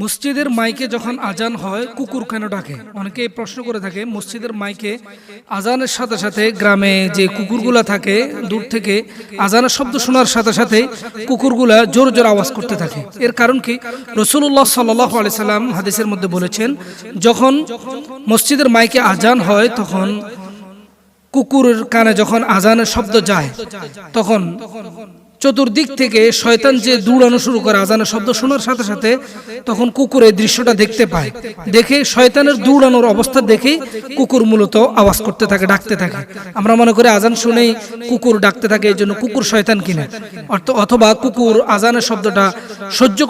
মসজিদের মাইকে যখন আজান হয় কুকুর কেন ডাকে? অনেকে প্রশ্ন করে থাকে। মসজিদের মাইকে আজানের সাথে সাথে গ্রামে যে কুকুরগুলা থাকে দূর থেকে আজানের শব্দ শোনার সাথে সাথে কুকুরগুলা জোর জোর আওয়াজ করতে থাকে। এর কারণ কি? রাসূলুল্লাহ সাল্লাল্লাহু আলাইহি সাল্লাম হাদিসের মধ্যে বলেছেন, যখন মসজিদের মাইকে আজান হয় তখন কুকুরের কানে যখন আজানের শব্দ যায় তখন চতুর্দিক থেকে শয়তান যে দৌড়ানো শুরু করে আজানের শব্দ শোনার সাথে সাথে, তখন কুকুর এই দৃশ্যটা দেখতে পায়। দেখে শয়তানের দৌড়ানোর অবস্থা দেখে কুকুর মূলত আওয়াজ করতে থাকে, ডাকতে থাকে। আমরা মনে করি আজান শুনেই কুকুর ডাকতে থাকে, এই জন্য কুকুর শয়তান কিনা, অথবা কুকুর আজানের শব্দটা সহ্য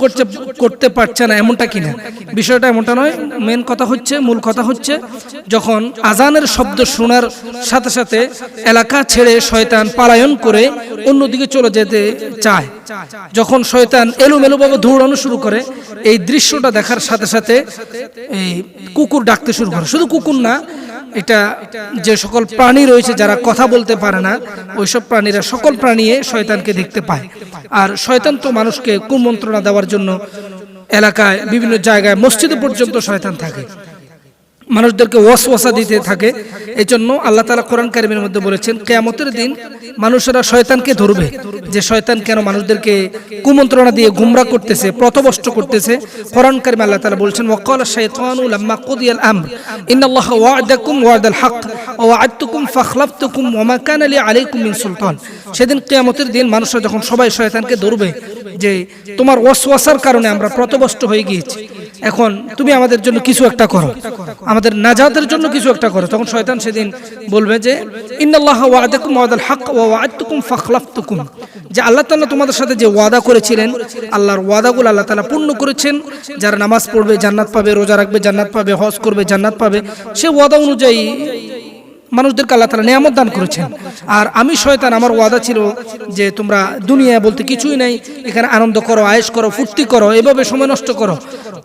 করতে পারছে না এমনটা কিনা। বিষয়টা এমনটা নয়। মূল কথা হচ্ছে যখন আজানের শব্দ শোনার সাথে সাথে এলাকা ছেড়ে শয়তান পলায়ন করে অন্যদিকে চলে যেতে চায়, যখন শয়তান এলোমেলোভাবে দৌড়ানো শুরু করে, এই দৃশ্যটা দেখার সাথে সাথে এই কুকুর ডাকতে শুরু করে। শুধু কুকুর না, এটা যে সকল প্রাণী রয়েছে যারা কথা বলতে পারে না, ওইসব প্রাণীরা সকল প্রাণী শয়তানকে দেখতে পায়। আর শয়তান তো মানুষকে কুমন্ত্রণা দেওয়ার জন্য এলাকায় বিভিন্ন জায়গায় মসজিদে পর্যন্ত শয়তান থাকে, মানুষদেরকে ওয়াসওয়াসা দিতে থাকে। এই জন্য আল্লাহ তাআলা কোরআন কারীমের মধ্যে বলেছেন, কিয়ামতের দিন মানুষেরা শয়তানকে ধরবে, যে শয়তান কেন মানুষদেরকে কুমন্ত্রণা দিয়ে গুমরাহ করতেছে, পথভ্রষ্ট করতেছে। কোরআন কারীমে আল্লাহ তাআলা বলেছেন, ওয়াকালা শাইতানু লাম্মা কুদিয়াল আমর ইন্নাল্লাহা ওয়া'দাকুম ওয়া'দাল হক ওয়া ওয়া'আদতুকুম ফাখলাফতুকুম ওয়া মা কানা লি আলাইকুম মিন সুলতান। সেদিন কিয়ামতের দিন মানুষরা যখন সবাই শয়তানকে ধরবে যে তোমার ওয়াসওয়াসার কারণে আমরা পথভ্রষ্ট হয়ে গিয়েছি, এখন তুমি আমাদের জন্য কিছু একটা করো, আমাদের নাজাতের জন্য কিছু একটা করো। তখন শয়তান সেদিন বলবে যে ইন্নাল্লাহা ওয়া'দাকুম ওয়া'দাল হক ওয়া ওয়া'আদতুকুম ফাখলাফতুকুম, যে আল্লাহ তাআলা তোমাদের সাথে যে ওয়াদা করেছিলেন, আল্লাহর ওয়াদাগুলো আল্লাহ তাআলা পূর্ণ করেছেন। যারা নামাজ পড়বে জান্নাত পাবে, রোজা রাখবে জান্নাত পাবে, হজ করবে জান্নাত পাবে। সে ওয়াদা অনুযায়ী মানুষদেরকে আল্লাহ তাআলা নিয়ামত দান করেছেন। আর আমি শয়তান, আমার ওয়াদা ছিল যে তোমরা দুনিয়া বলতে কিছুই নাই, এখানে আনন্দ করো, আয়েশ করো, ফুর্তি করো, এভাবে সময় নষ্ট করো।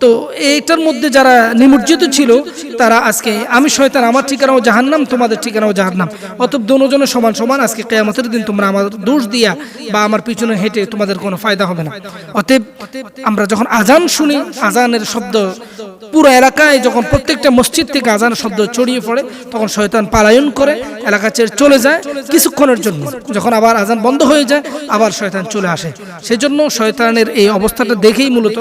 তো এইটার মধ্যে যারা নিমজ্জিত ছিল তারা আজকে, আমি শয়তান, আমার ঠিকানাও জাহান্নাম, তোমাদের ঠিকানাও জাহান্নাম, অতএব দুজনের সমান সমান। আজকে কিয়ামতের দিন তোমরা আমার দোষ দিয়া বা আমার পিছনে হেঁটে তোমাদের কোনো ফায়দা হবে না। অতএব আমরা যখন আজান শুনি, আজানের শব্দ পুরো এলাকায়, যখন প্রত্যেকটা মসজিদ থেকে আজানের শব্দ ছড়িয়ে পড়ে, তখন শয়তান পলায়ন করে এলাকা ছেড়ে চলে যায় কিছুক্ষণের জন্য। যখন আবার আজান বন্ধ হয়ে যায় আবার শয়তান চলে আসে। সেজন্য শয়তানের এই অবস্থাটা দেখেই মূলত